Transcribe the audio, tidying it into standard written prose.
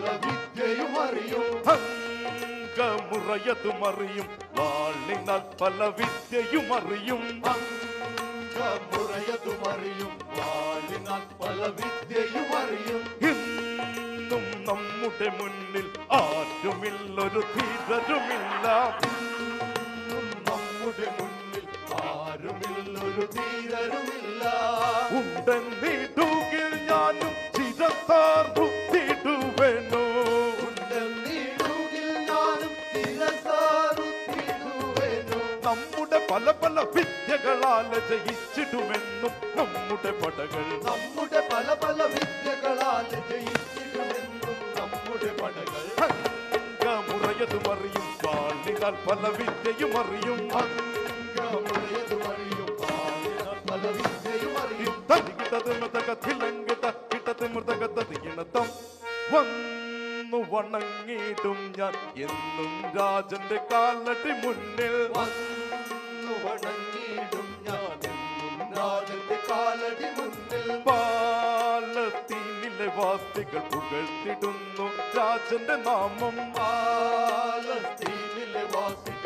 പല വിദ്യയും അറിയും. അങ്കമുറയതും അറിയും വാളിനാൽ പല വിദ്യയും അറിയും. അങ്കമുറയതും അറിയും വാളിനാൽ പല വിദ്യയും അറിയും. ഇന്നും നമ്മുടെ മുന്നിൽ ആരുമില്ലൊരു ധീരരുമില്ല. നമ്മുടെ മുന്നിൽ ആരുമില്ലൊരു ധീരരുമില്ല. ഉണ്ടെന്നിടുകിൽ ഞാനും ശിരസാറുത്തിടുവേനോ. ഉണ്ടെന്നിടുകിൽ ഞാനും ശിരസാറുത്തിടുവേനോ. നമ്മുടെ പല പല വിദ്യകളാൽ ജയിച്ചിടുമെന്നും നമ്മുടെ പടകൾ. നമ്മുടെ പല പല വിദ്യകളാൽ ജയിച്ചിടുമെന്നും നമ്മുടെ പടകൾ. അങ്കമുറയതും അറിയും വാളിനാൽ പല വിദ്യയും അറിയും. അങ്കമുറയതും അറിയും വാളിനാൽ പല വിദ്യയും അറിയും. വന്നു വണങ്ങിടും ഞാൻ എന്നും രാജന്റെ കാലടി മുന്നിൽ. വന്നു വണങ്ങിടും ഞാൻ എന്നും രാജന്റെ കാലടി മുന്നിൽ. പാലത്തീനിലെ വാസികൾ പുകഴ്ത്തിടുന്നു രാജന്റെ നാമം. പാലസ്തീനിലെ വാസികൾ